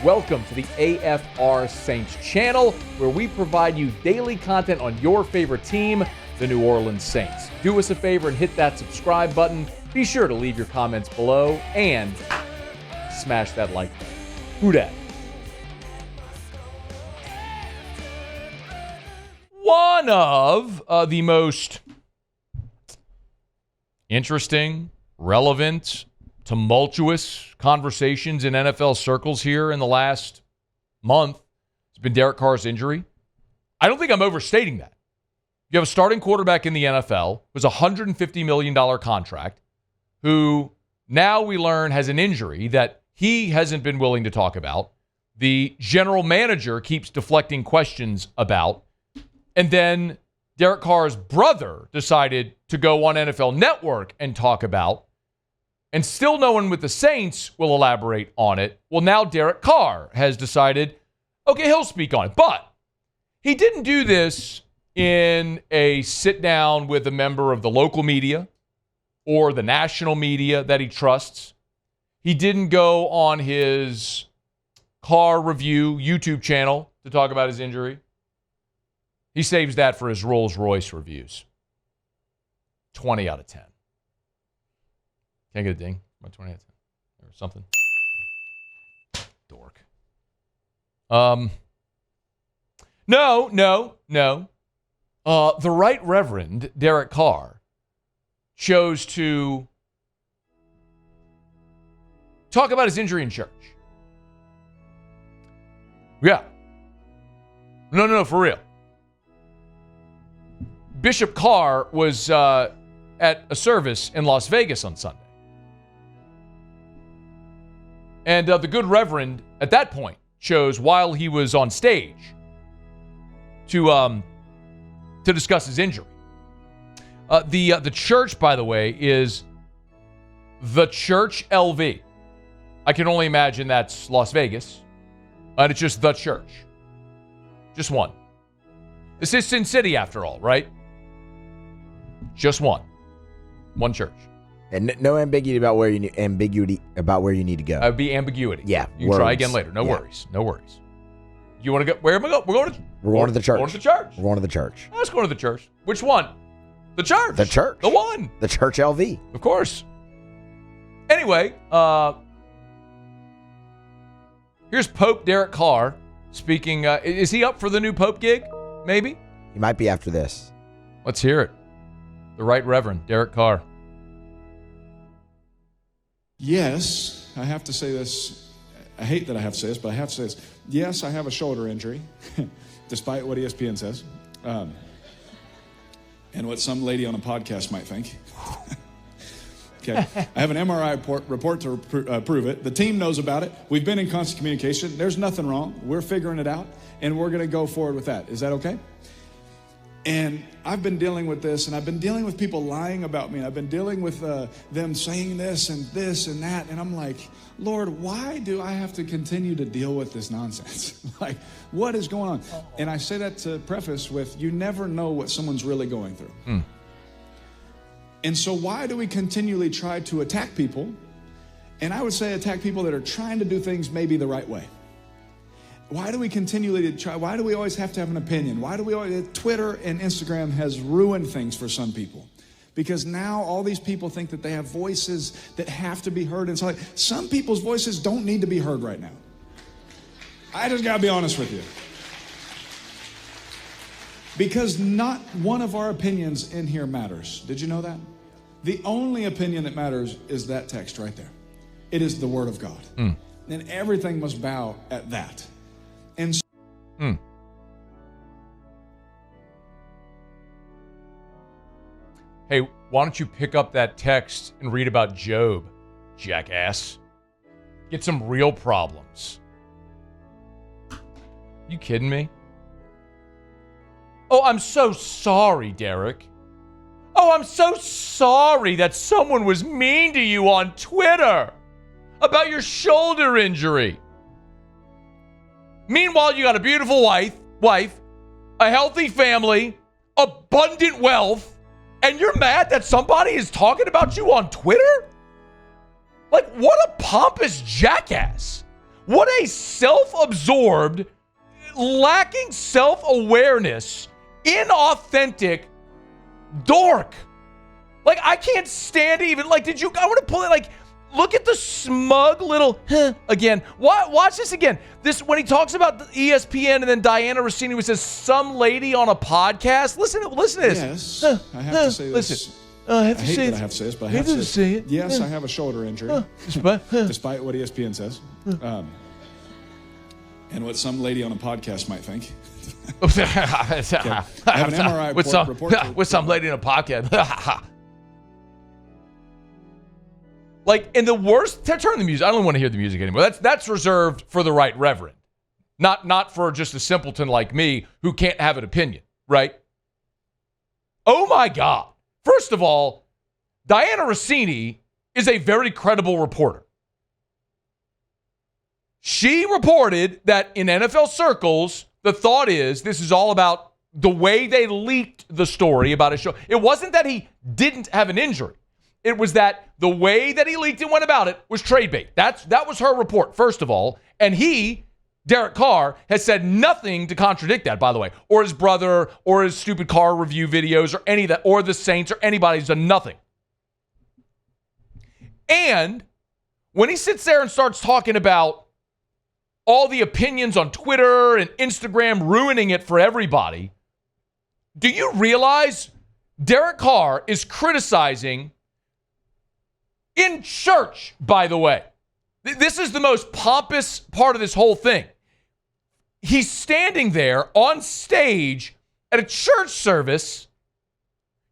Welcome to the AFR Saints channel, where we provide you daily content on your favorite team, the New Orleans Saints. Do us a favor and hit that subscribe button. Be sure to leave your comments below and smash that like button. Who dat? One of the most interesting, relevant, tumultuous conversations in NFL circles here in the last month has been Derek Carr's injury. I don't think I'm overstating that. You have a starting quarterback in the NFL, who's a $150 million contract, who now we learn has an injury that he hasn't been willing to talk about. The general manager keeps deflecting questions about. And then Derek Carr's brother decided to go on NFL Network and talk about. And still no one with the Saints will elaborate on it. Well, now Derek Carr has decided, okay, he'll speak on it. But he didn't do this in a sit-down with a member of the local media or the national media that he trusts. He didn't go on his Carr Review YouTube channel to talk about his injury. He saves that for his Rolls-Royce reviews. 20 out of 10. Can't get a ding. About 20 out of 10 or something. Dork. No. The Right Reverend Derek Carr chose to talk about his injury in church. Yeah. No, for real. Bishop Carr was at a service in Las Vegas on Sunday. And the good Reverend, at that point, chose, while he was on stage, to discuss his injury. The church, by the way, is the Church LV. I can only imagine that's Las Vegas. And it's just the church. Just one. This is Sin City, after all, right? Just one. One church. And no ambiguity about where you need to go. That would be ambiguity. Yeah. You can try again later. No worries. You want to go? Where am I going? We're going to the church. Going to the church. We're going to the church. Let's go to the church. Which one? The church. The church. The one. The Church LV. Of course. Anyway, here's Pope Derek Carr speaking. Is he up for the new Pope gig? Maybe? He might be after this. Let's hear it. The Right Reverend Derek Carr. Yes, I have to say this. I hate that I have to say this, but I have to say this. Yes, I have a shoulder injury, despite what ESPN says, and what some lady on a podcast might think. Okay, I have an MRI report to prove it. The team knows about it. We've been in constant communication. There's nothing wrong. We're figuring it out, and we're going to go forward with that. Is that okay? And I've been dealing with this, and I've been dealing with people lying about me, and I've been dealing with them saying this and that, and I'm like, Lord, why do I have to continue to deal with this nonsense? Like, what is going on? And I say that to preface with, you never know what someone's really going through. And so why do we continually try to attack people? And I would say attack people that are trying to do things maybe the right way. Why do we continually try? Why do we always have to have an opinion? Why do we always? Twitter and Instagram has ruined things for some people, because now all these people think that they have voices that have to be heard. And so, like, some people's voices don't need to be heard right now. I just gotta be honest with you, because not one of our opinions in here matters. Did you know that? The only opinion that matters is that text right there. It is the Word of God, and everything must bow at that. And so Hey, why don't you pick up that text and read about Job, jackass? Get some real problems. You kidding me? Oh, I'm so sorry, Derek. Oh, I'm so sorry that someone was mean to you on Twitter about your shoulder injury. Meanwhile, you got a beautiful wife, a healthy family, abundant wealth, and you're mad that somebody is talking about you on Twitter? Like, what a pompous jackass. What a self-absorbed, lacking self-awareness, inauthentic dork. Like, I can't stand even, like, I want to pull it, like, look at the smug little, again. Watch this again. This, when he talks about the ESPN and then Diana Rossini, who says some lady on a podcast. Listen to this. Yes, I have to say this. Listen. I have to say that I have to say this, but I have to say it. Yes, I have a shoulder injury, despite what ESPN says. And what some lady on a podcast might think. I have an MRI report. With some lady on a podcast. Like, in the worst, turn the music. I don't want to hear the music anymore. That's reserved for the right reverend, not for just a simpleton like me who can't have an opinion, right? Oh my God. First of all, Diana Rossini is a very credible reporter. She reported that in NFL circles, the thought is this is all about the way they leaked the story about his show. It wasn't that he didn't have an injury. It was that the way that he leaked and went about it was trade bait. That was her report, first of all. And he, Derek Carr, has said nothing to contradict that, by the way, or his brother, or his stupid car review videos, or any of that, or the Saints, or anybody who's done nothing. And when he sits there and starts talking about all the opinions on Twitter and Instagram ruining it for everybody, do you realize Derek Carr is criticizing in church, by the way? This is the most pompous part of this whole thing. He's standing there on stage at a church service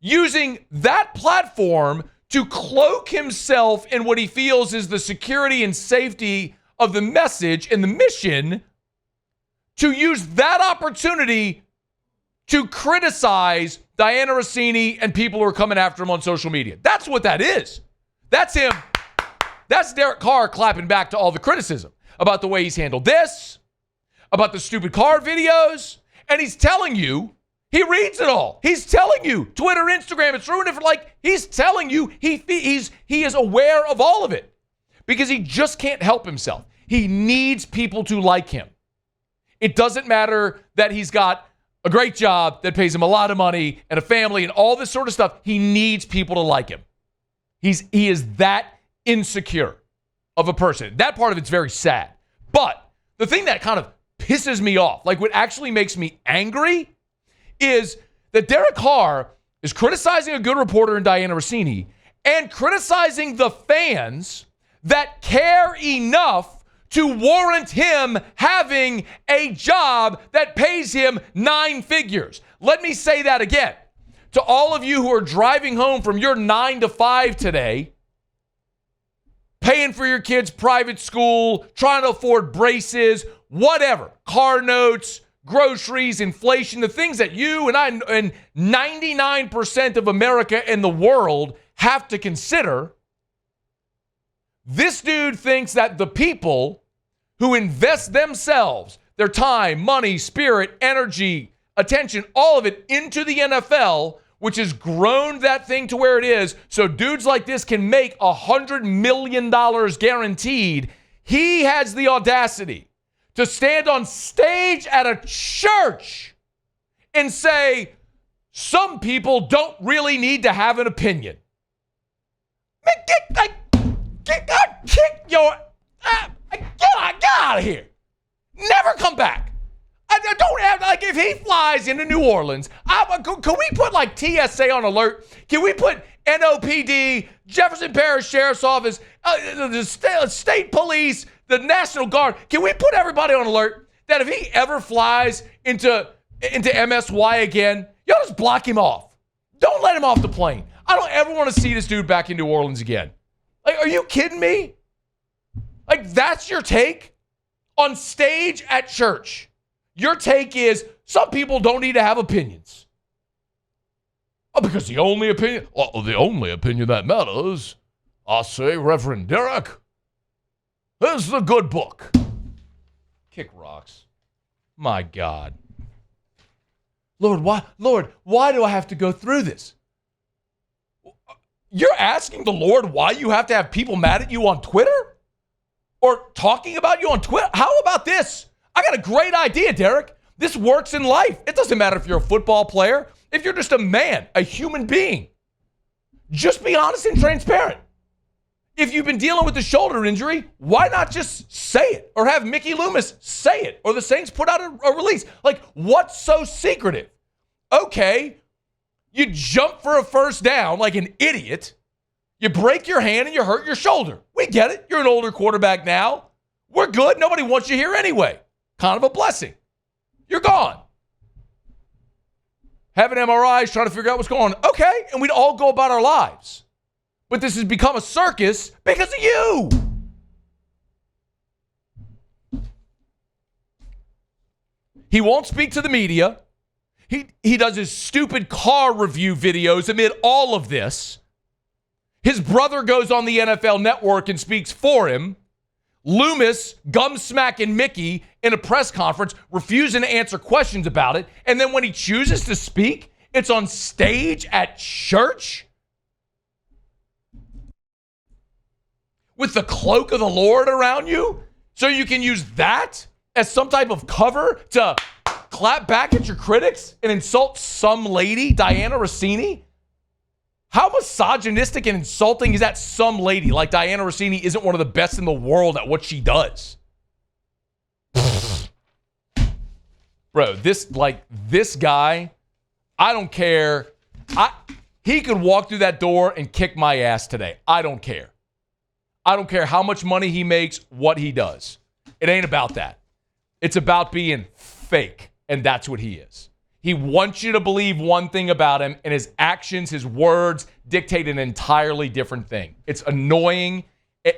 using that platform to cloak himself in what he feels is the security and safety of the message and the mission, to use that opportunity to criticize Diana Rossini and people who are coming after him on social media. That's what that is. That's him. That's Derek Carr clapping back to all the criticism about the way he's handled this, about the stupid car videos, and he's telling you, he reads it all. He's telling you, Twitter, Instagram, it's ruined it for, like, he's telling you he is aware of all of it because he just can't help himself. He needs people to like him. It doesn't matter that he's got a great job that pays him a lot of money and a family and all this sort of stuff. He needs people to like him. He is that insecure of a person. That part of it's very sad. But the thing that kind of pisses me off, like what actually makes me angry, is that Derek Carr is criticizing a good reporter in Diana Rossini and criticizing the fans that care enough to warrant him having a job that pays him 9 figures. Let me say that again. To all of you who are driving home from your 9 to 5 today, paying for your kids' private school, trying to afford braces, whatever, car notes, groceries, inflation, the things that you and I and 99% of America and the world have to consider. This dude thinks that the people who invest themselves, their time, money, spirit, energy, attention, all of it into the NFL, which has grown that thing to where it is, so dudes like this can make $100 million guaranteed. He has the audacity to stand on stage at a church and say, some people don't really need to have an opinion. Man, get out of here. Never come back. I don't have, like, if he flies into New Orleans, can we put, like, TSA on alert? Can we put NOPD, Jefferson Parish Sheriff's Office, the state police, the National Guard? Can we put everybody on alert that if he ever flies into MSY again, y'all just block him off. Don't let him off the plane. I don't ever want to see this dude back in New Orleans again. Like, are you kidding me? Like, that's your take on stage at church. Your take is some people don't need to have opinions. Oh, because the only opinion that matters, I say, Reverend Derek, is the good book. Kick rocks. My God. Lord, why do I have to go through this? You're asking the Lord why you have to have people mad at you on Twitter? or talking about you on Twitter. How about this? I got a great idea, Derek. This works in life. It doesn't matter if you're a football player, if you're just a man, a human being. Just be honest and transparent. If you've been dealing with a shoulder injury, why not just say it? Or have Mickey Loomis say it? Or the Saints put out a release? Like, what's so secretive? Okay, you jump for a first down like an idiot. You break your hand and you hurt your shoulder. We get it. You're an older quarterback now. We're good. Nobody wants you here anyway. Kind of a blessing. You're gone. Having MRIs, trying to figure out what's going on. Okay, and we'd all go about our lives. But this has become a circus because of you. He won't speak to the media. He does his stupid car review videos amid all of this. His brother goes on the NFL Network and speaks for him. Loomis gum-smacking Mickey in a press conference, refusing to answer questions about it. And then when he chooses to speak, it's on stage at church with the cloak of the Lord around you, so you can use that as some type of cover to clap back at your critics and insult some lady, Diana Rossini? How misogynistic and insulting is that some lady? Like Diana Rossini isn't one of the best in the world at what she does. Bro, this guy, I don't care. He could walk through that door and kick my ass today. I don't care. I don't care how much money he makes, what he does. It ain't about that. It's about being fake, and that's what he is. He wants you to believe one thing about him, and his actions, his words dictate an entirely different thing. It's annoying,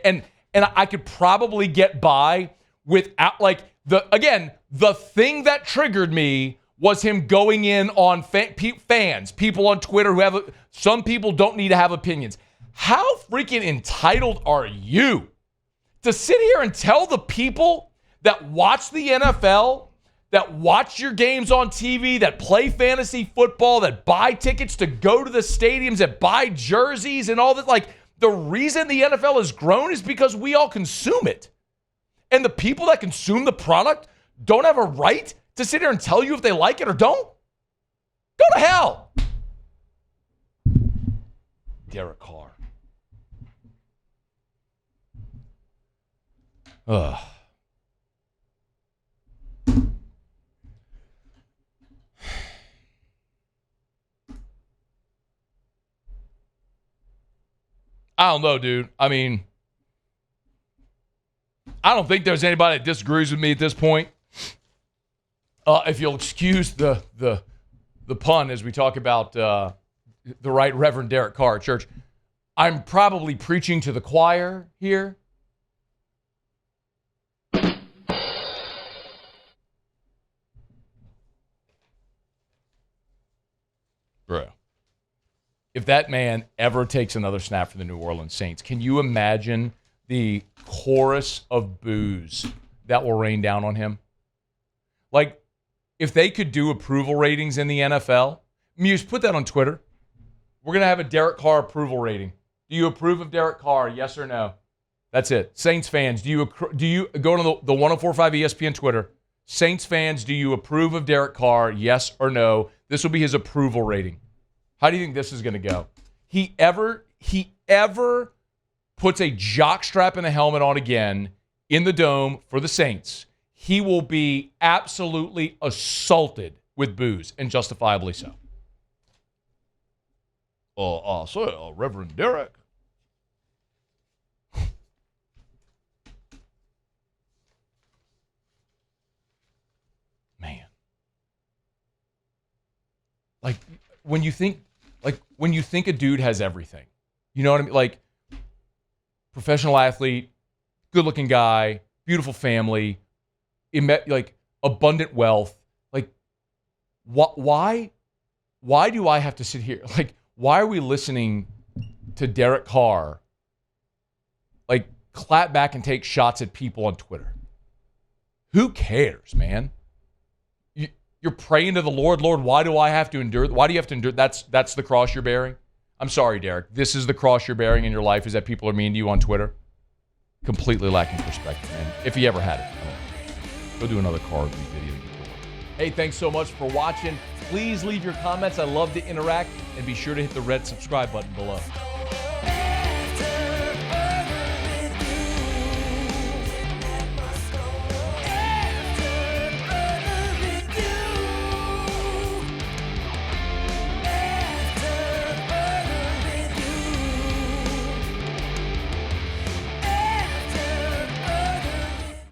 and I could probably get by without, like, the thing that triggered me was him going in on fans, people on Twitter who have, some people don't need to have opinions. How freaking entitled are you to sit here and tell the people that watch the NFL, that watch your games on TV, that play fantasy football, that buy tickets to go to the stadiums, that buy jerseys and all that? Like, the reason the NFL has grown is because we all consume it. And the people that consume the product don't have a right to sit here and tell you if they like it or don't? Go to hell. Derek Carr. Ugh. I don't know, dude. I mean, I don't think there's anybody that disagrees with me at this point. If you'll excuse the pun as we talk about the Right Reverend Derek Carr at church, I'm probably preaching to the choir here. Bro, if that man ever takes another snap for the New Orleans Saints, can you imagine the chorus of boos that will rain down on him? Like, if they could do approval ratings in the NFL, Muse, put that on Twitter. We're going to have a Derek Carr approval rating. Do you approve of Derek Carr, yes or no? That's it. Saints fans, do you go to the 104.5 ESPN Twitter? Saints fans, do you approve of Derek Carr, yes or no? This will be his approval rating. How do you think this is going to go? He ever puts a jockstrap and a helmet on again in the dome for the Saints, he will be absolutely assaulted with boos, and justifiably so. Reverend Derek. Man. Like, when you think a dude has everything, you know what I mean? Like, professional athlete, good-looking guy, beautiful family, like abundant wealth. Like, why do I have to sit here? Like, why are we listening to Derek Carr, like, clap back and take shots at people on Twitter? Who cares, man? You're praying to the Lord, why do I have to endure? Why do you have to endure? That's the cross you're bearing? I'm sorry, Derek. This is the cross you're bearing in your life, is that people are mean to you on Twitter? completely lacking perspective, man. If he ever had it. I don't know. Go do another car review video to get to work. Hey, thanks so much for watching. Please leave your comments. I love to interact. And be sure to hit the red subscribe button below.